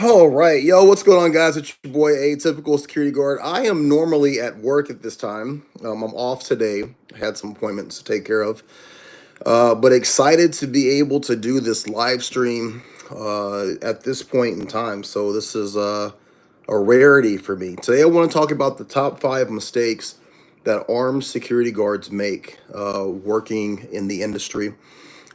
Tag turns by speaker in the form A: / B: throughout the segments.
A: All right, yo, what's going on, guys? It's your boy, Atypical Security Guard. I am normally at work at this time. I'm off today. I had some appointments to take care of, but excited to be able to do this live stream at this point in time. So this is a rarity for me. Today, I want to talk about the top 5 mistakes that armed security guards make working in the industry.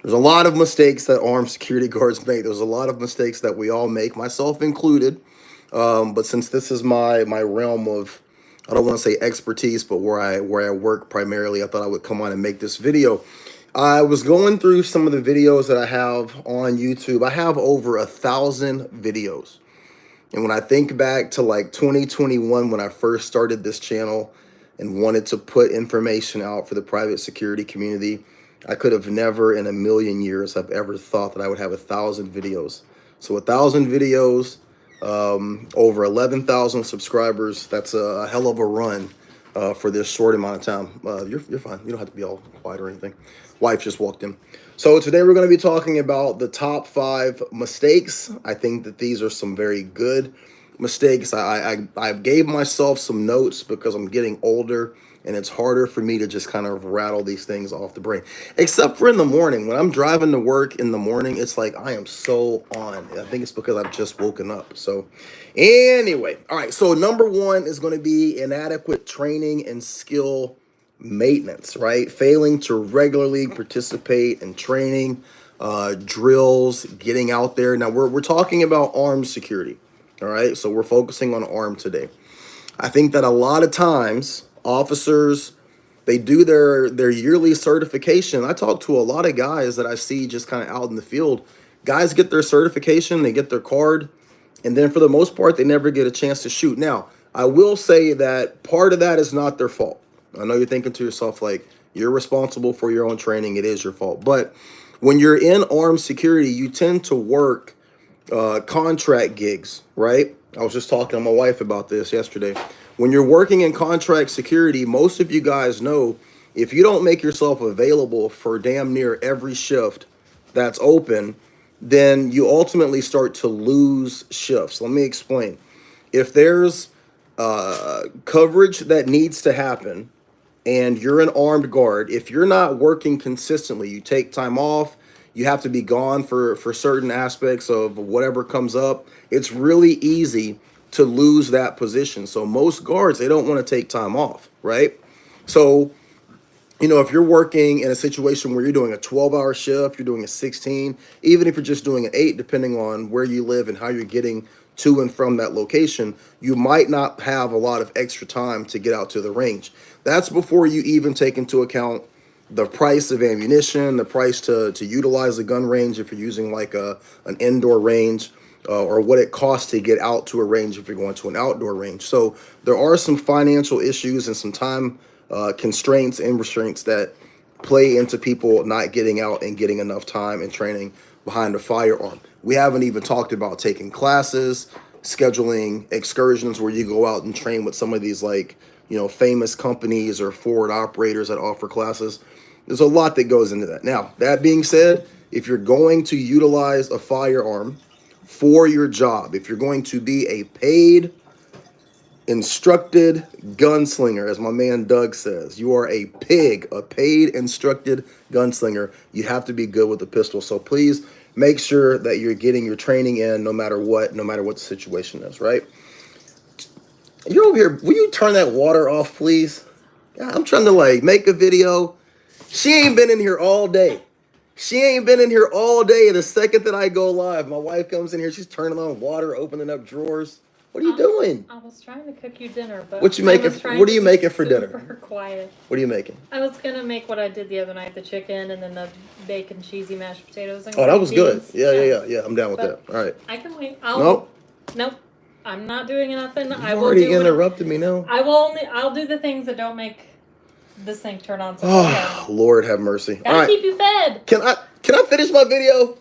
A: There's a lot of mistakes that armed security guards make. There's a lot of mistakes that we all make, myself included. But since this is my realm of, I don't want to say expertise, but where I work primarily, I thought I would come on and make this video. I was going through some of the videos that I have on YouTube. I have over 1,000 videos. And when I think back to like 2021, when I first started this channel and wanted to put information out for the private security community, I could have never in a million years have ever thought that I would have 1,000 videos. So 1,000 videos, over 11,000 subscribers. That's a hell of a run for this short amount of time. You're fine. You don't have to be all quiet or anything. Wife just walked in. So today we're going to be talking about the top 5 mistakes. I think that these are some very good mistakes. I gave myself some notes because I'm getting older and it's harder for me to just kind of rattle these things off the brain. Except for in the morning. When I'm driving to work in the morning, it's like I am so on. I think it's because I've just woken up. So anyway, all right. So number 1 is going to be inadequate training and skill maintenance, right? Failing to regularly participate in training, drills, getting out there. Now we're talking about armed security. All right. So we're focusing on armed today. I think that a lot of times officers, they do their yearly certification. I talk to a lot of guys that I see just kind of out in the field. Guys get their certification, they get their card, and then for the most part, they never get a chance to shoot. Now, I will say that part of that is not their fault. I know you're thinking to yourself, like, you're responsible for your own training. It is your fault. But when you're in armed security, you tend to work contract gigs, right? I was just talking to my wife about this yesterday. When you're working in contract security, most of you guys know if you don't make yourself available for damn near every shift that's open, then you ultimately start to lose shifts. Let me explain. If there's coverage that needs to happen and you're an armed guard, if you're not working consistently, you take time off, you have to be gone for certain aspects of whatever comes up, it's really easy to lose that position. So most guards, they don't want to take time off, right? So, if you're working in a situation where you're doing a 12-hour shift, you're doing a 16, even if you're just doing an 8, depending on where you live and how you're getting to and from that location, you might not have a lot of extra time to get out to the range. That's before you even take into account the price of ammunition, the price to utilize a gun range if you're using like an indoor range, or what it costs to get out to a range if you're going to an outdoor range. So there are some financial issues and some time constraints and restraints that play into people not getting out and getting enough time and training behind a firearm. We haven't even talked about taking classes, scheduling excursions where you go out and train with some of these famous companies or forward operators that offer classes. There's a lot that goes into that. Now, that being said, if you're going to utilize a firearm for your job, if you're going to be a paid, instructed gunslinger, as my man Doug says, you are a pig, a paid, instructed gunslinger, you have to be good with the pistol. So please make sure that you're getting your training in no matter what the situation is, right? You're over here, will you turn that water off, please? Yeah, I'm trying to make a video. She ain't been in here all day. She ain't been in here all day. The second that I go live, my wife comes in here, she's turning on water, opening up drawers. What are you doing?
B: I was trying to cook you dinner, but
A: what are you making for dinner?
B: Super quiet.
A: What are you making?
B: I was gonna make what I did the other night: the chicken and then the bacon, cheesy mashed potatoes. And
A: that was good.
B: beans.
A: Yeah. I'm down with that. All right.
B: I can wait.
A: Nope.
B: I'm not doing nothing.
A: You've already interrupted me now.
B: I'll do the things that don't make this thing turn on.
A: Oh, Lord have mercy.
B: Gotta keep you fed.
A: Can I finish my video?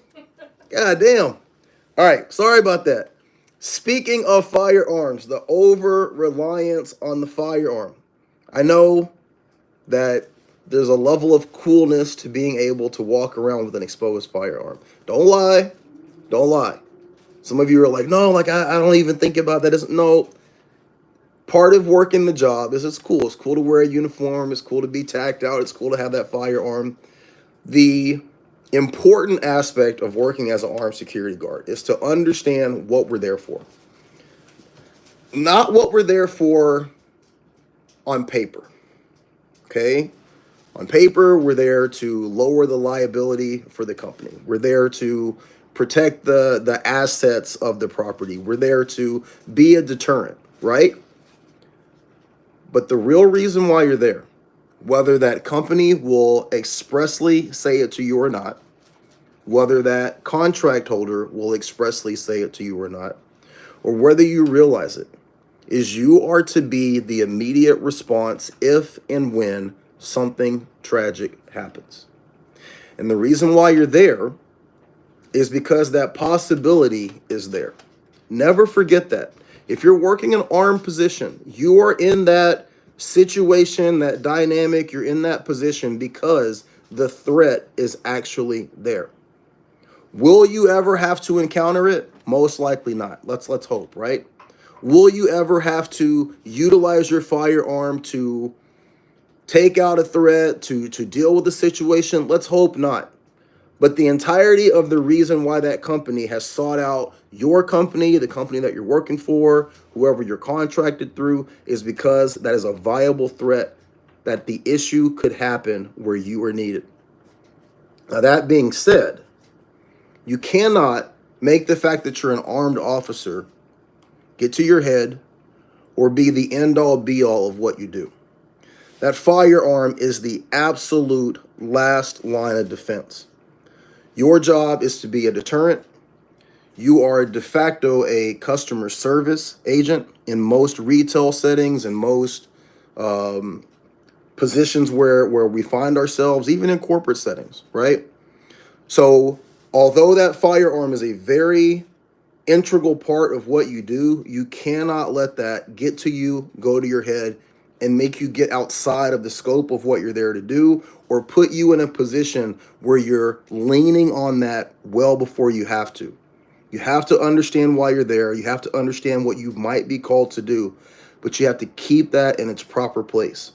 A: God damn. All right. Sorry about that. Speaking of firearms, the over-reliance on the firearm. I know that there's a level of coolness to being able to walk around with an exposed firearm. Don't lie. Some of you are like, no, like I don't even think about that. No, part of working the job is it's cool. It's cool to wear a uniform. It's cool to be tacked out. It's cool to have that firearm. The important aspect of working as an armed security guard is to understand what we're there for. Not what we're there for on paper. Okay? On paper, we're there to lower the liability for the company. We're there to protect the assets of the property. We're there to be a deterrent, right? But the real reason why you're there, whether that company will expressly say it to you or not, whether that contract holder will expressly say it to you or not, or whether you realize it, is you are to be the immediate response if and when something tragic happens. And the reason why you're there is because that possibility is there. Never forget that. If you're working an armed position, you are in that situation, that dynamic, you're in that position because the threat is actually there. Will you ever have to encounter it? Most likely not. Let's hope, right? Will you ever have to utilize your firearm to take out a threat, to deal with the situation? Let's hope not. But the entirety of the reason why that company has sought out your company, the company that you're working for, whoever you're contracted through, is because that is a viable threat that the issue could happen where you are needed. Now, that being said, you cannot make the fact that you're an armed officer get to your head or be the end-all be-all of what you do. That firearm is the absolute last line of defense. Your job is to be a deterrent. You are de facto a customer service agent in most retail settings and most positions where we find ourselves, even in corporate settings, right? So although that firearm is a very integral part of what you do, you cannot let that get to you, go to your head, and make you get outside of the scope of what you're there to do, or put you in a position where you're leaning on that well before you have to. You have to understand why you're there. You have to understand what you might be called to do, but you have to keep that in its proper place.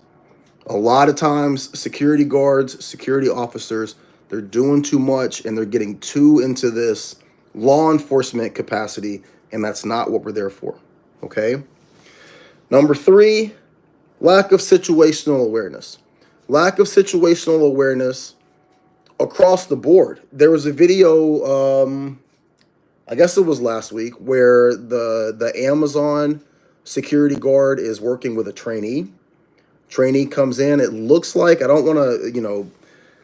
A: A lot of times, security guards, security officers, they're doing too much and they're getting too into this law enforcement capacity, and that's not what we're there for, okay? Number 3, lack of situational awareness. Lack of situational awareness across the board. There was a video, I guess it was last week, where the Amazon security guard is working with a trainee. Trainee comes in. It looks like, I don't want to,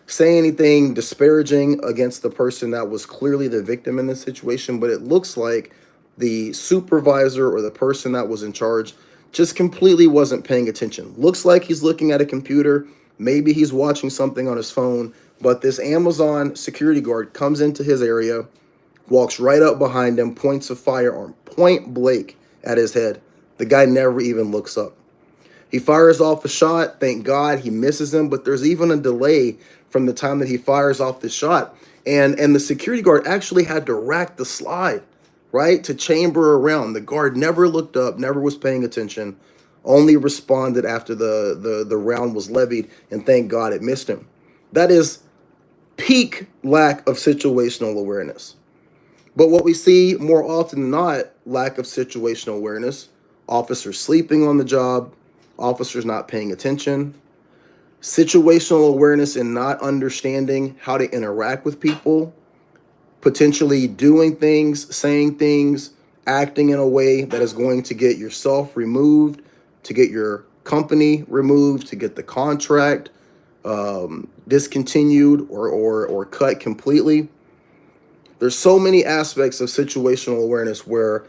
A: say anything disparaging against the person that was clearly the victim in this situation, but it looks like the supervisor or the person that was in charge just completely wasn't paying attention. Looks like he's looking at a computer. Maybe he's watching something on his phone, but this Amazon security guard comes into his area, walks right up behind him, points a firearm point blank at his head. The guy never even looks up. He fires off a shot. Thank God he misses him, but there's even a delay from the time that he fires off the shot. And the security guard actually had to rack the slide, right, to chamber around. The guard never looked up, never was paying attention, only responded after the round was levied, and thank God it missed him. That is peak lack of situational awareness. But what we see more often than not, lack of situational awareness, officers sleeping on the job, officers not paying attention, situational awareness and not understanding how to interact with people, potentially doing things, saying things, acting in a way that is going to get yourself removed, to get your company removed, to get the contract discontinued or cut completely. There's so many aspects of situational awareness where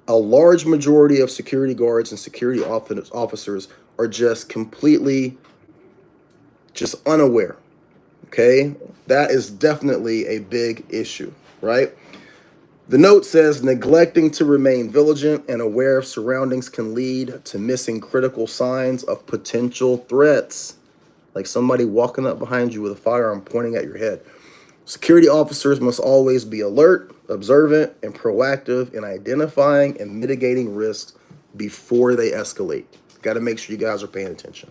A: a large majority of security guards and security officers are just completely just unaware, okay? That is definitely a big issue, right? The note says, neglecting to remain vigilant and aware of surroundings can lead to missing critical signs of potential threats, like somebody walking up behind you with a firearm pointing at your head. Security officers must always be alert, observant, and proactive in identifying and mitigating risks before they escalate. Got to make sure you guys are paying attention.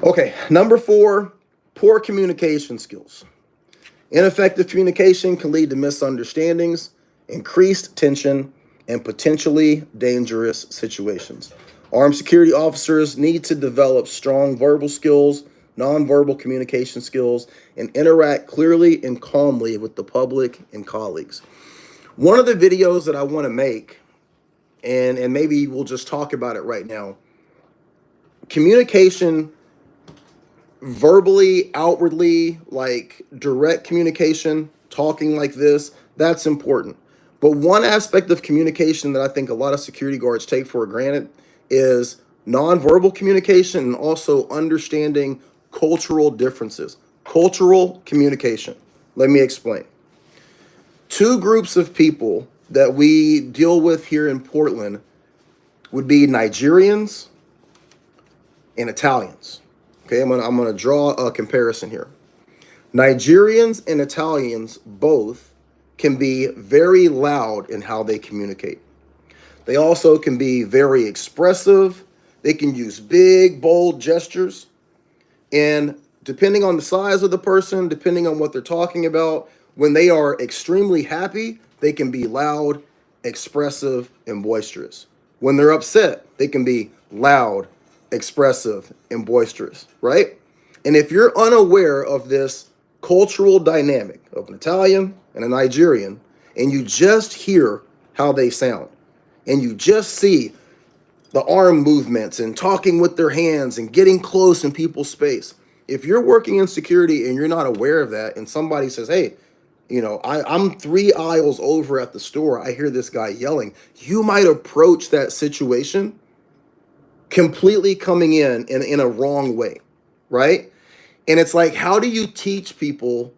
A: Okay, number 4, poor communication skills. Ineffective communication can lead to misunderstandings, increased tension, and potentially dangerous situations. Armed security officers need to develop strong verbal skills, nonverbal communication skills, and interact clearly and calmly with the public and colleagues. One of the videos that I want to make, and maybe we'll just talk about it right now, communication verbally, outwardly, like direct communication, talking like this, that's important. But one aspect of communication that I think a lot of security guards take for granted is nonverbal communication and also understanding cultural differences. Cultural communication. Let me explain. Two groups of people that we deal with here in Portland would be Nigerians and Italians. Okay, I'm gonna draw a comparison here. Nigerians and Italians both can be very loud in how they communicate. They also can be very expressive. They can use big, bold gestures. And depending on the size of the person, depending on what they're talking about, when they are extremely happy, they can be loud, expressive, and boisterous. When they're upset, they can be loud, expressive, and boisterous, right? And if you're unaware of this cultural dynamic of an Italian and a Nigerian, and you just hear how they sound, and you just see the arm movements and talking with their hands and getting close in people's space, if you're working in security and you're not aware of that, and somebody says, hey, I'm 3 aisles over at the store, I hear this guy yelling, you might approach that situation completely coming in a wrong way, right? And it's like, how do you teach people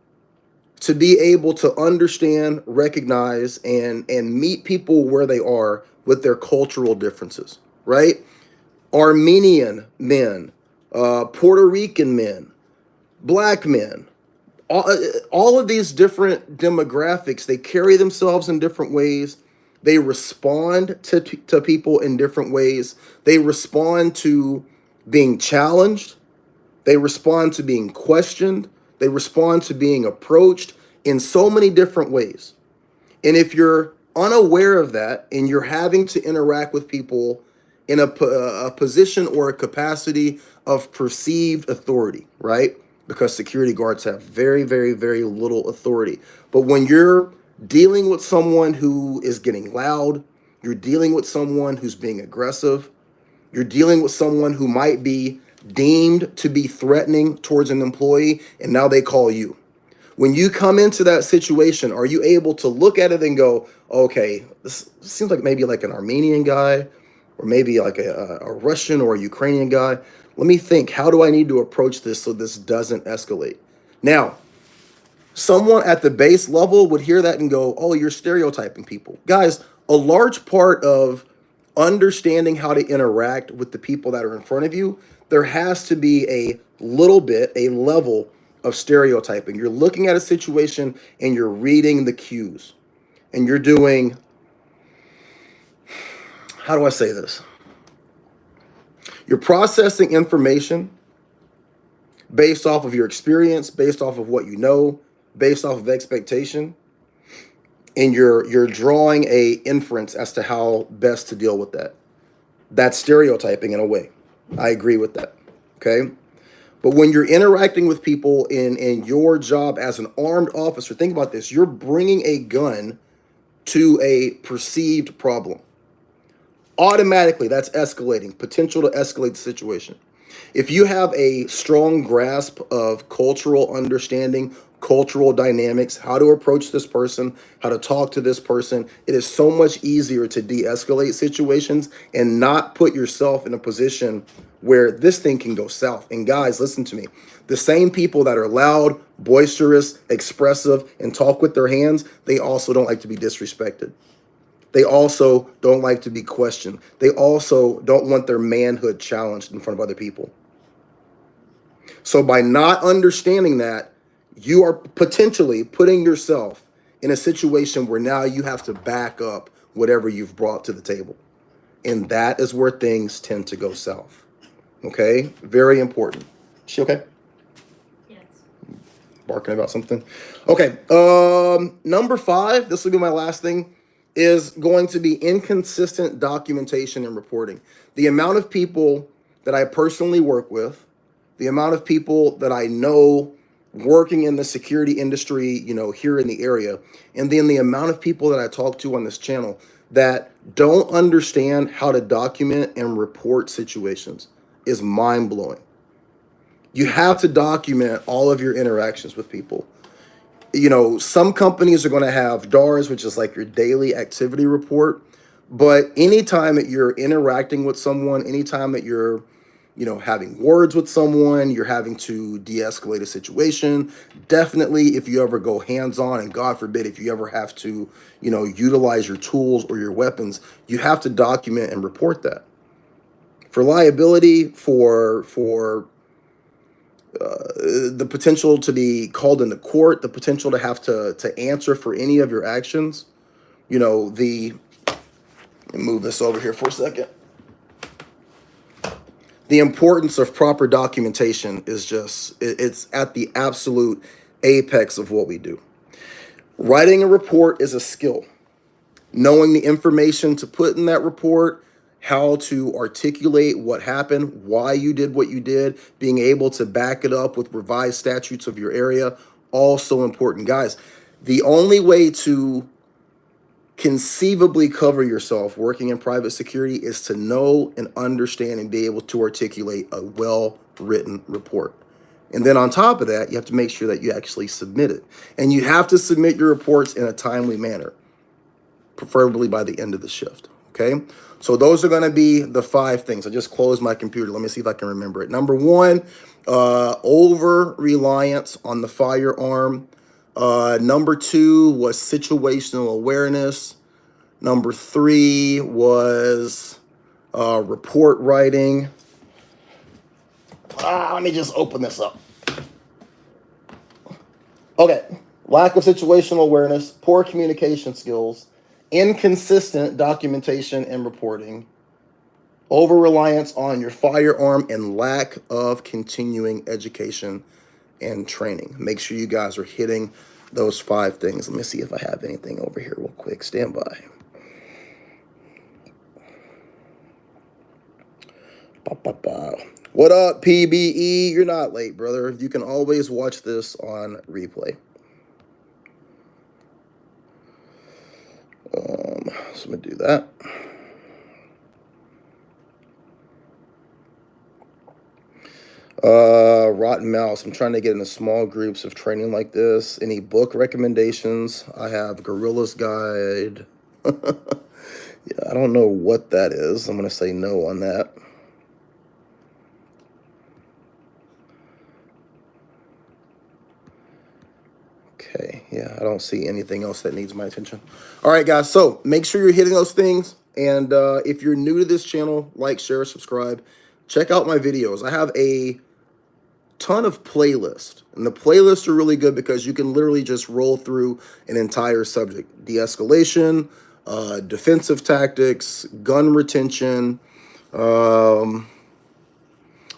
A: to be able to understand, recognize, and meet people where they are with their cultural differences, right? Armenian men, Puerto Rican men, black men, all of these different demographics, they carry themselves in different ways. They respond to people in different ways. They respond to being challenged. They respond to being questioned. They respond to being approached in so many different ways. And if you're unaware of that and you're having to interact with people in a position or a capacity of perceived authority, right? Because security guards have very, very, very little authority. But when you're dealing with someone who is getting loud, you're dealing with someone who's being aggressive, you're dealing with someone who might be deemed to be threatening towards an employee, and now they call you. When you come into that situation, are you able to look at it and go, okay, this seems like maybe like an Armenian guy, or maybe like a Russian or a Ukrainian guy. Let me think, how do I need to approach this so this doesn't escalate? Now, someone at the base level would hear that and go, oh, you're stereotyping people. Guys, a large part of understanding how to interact with the people that are in front of you, there has to be a little bit, a level of stereotyping. You're looking at a situation and you're reading the cues. And you're doing, how do I say this? You're processing information based off of your experience, based off of what you know, based off of expectation, and you're drawing a inference as to how best to deal with that. That's stereotyping in a way. I agree with that. Okay. But when you're interacting with people in your job as an armed officer, think about this. You're bringing a gun to a perceived problem. Automatically, that's escalating, potential to escalate the situation. If you have a strong grasp of cultural understanding, cultural dynamics, how to approach this person, how to talk to this person, it is so much easier to de-escalate situations and not put yourself in a position where this thing can go south. And guys, listen to me. The same people that are loud, boisterous, expressive, and talk with their hands, they also don't like to be disrespected. They also don't like to be questioned. They also don't want their manhood challenged in front of other people. So by not understanding that, you are potentially putting yourself in a situation where now you have to back up whatever you've brought to the table. And that is where things tend to go south. Okay? Very important. She okay?
B: Yes.
A: Barking about something. Okay. Number 5, this will be my last thing, is going to be inconsistent documentation and reporting. The amount of people that I personally work with, the amount of people that I know working in the security industry, here in the area, and then the amount of people that I talk to on this channel that don't understand how to document and report situations is mind-blowing. You have to document all of your interactions with people. Some companies are going to have DARs, which is like your daily activity report. But anytime that you're interacting with someone, anytime that you're, having words with someone, you're having to de-escalate a situation. Definitely, if you ever go hands-on, and God forbid, if you ever have to, utilize your tools or your weapons, you have to document and report that. For liability, for the potential to be called into court, the potential to have to answer for any of your actions. Let me move this over here for a second. The importance of proper documentation is it's at the absolute apex of what we do. Writing a report is a skill. Knowing the information to put in that report, how to articulate what happened, why you did what you did, being able to back it up with revised statutes of your area, all so important. Guys, the only way to conceivably cover yourself working in private security is to know and understand and be able to articulate a well-written report. And then on top of that, you have to make sure that you actually submit it. And you have to submit your reports in a timely manner, preferably by the end of the shift. Okay, so those are going to be the 5 things. I just closed my computer. Let me see if I can remember it. Number 1, over-reliance on the firearm. Number 2 was situational awareness. Number 3 was report writing. Let me just open this up. Okay, lack of situational awareness, poor communication skills, inconsistent documentation and reporting, over-reliance on your firearm, and lack of continuing education and training. Make sure you guys are hitting those 5 things. Let me see if I have anything over here real quick. Stand by. What up, PBE? You're not late, brother. You can always watch this on replay. So I'm going to do that. Rotten Mouse. I'm trying to get into small groups of training like this. Any book recommendations? I have Gorilla's Guide. Yeah, I don't know what that is. I'm going to say no on that. Okay, yeah, I don't see anything else that needs my attention. All right, guys, so make sure you're hitting those things. And if you're new to this channel, like, share, subscribe. Check out my videos. I have a ton of playlists. And the playlists are really good because you can literally just roll through an entire subject. De-escalation, defensive tactics, gun retention. I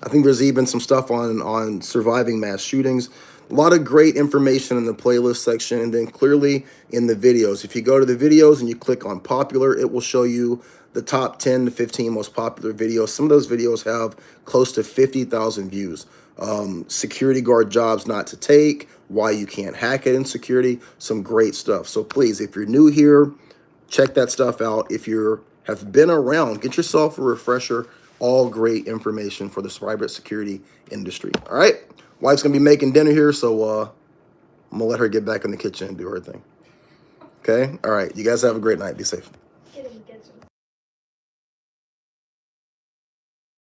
A: think there's even some stuff on surviving mass shootings. A lot of great information in the playlist section, and then clearly in the videos. If you go to the videos and you click on popular, it will show you the top 10 to 15 most popular videos. Some of those videos have close to 50,000 views. Security guard jobs not to take, why you can't hack it in security, some great stuff. So please, if you're new here, check that stuff out. If you have been around, get yourself a refresher. All great information for the private security industry. All right. Wife's going to be making dinner here, so I'm going to let her get back in the kitchen and do her thing. Okay? All right. You guys have a great night. Be safe.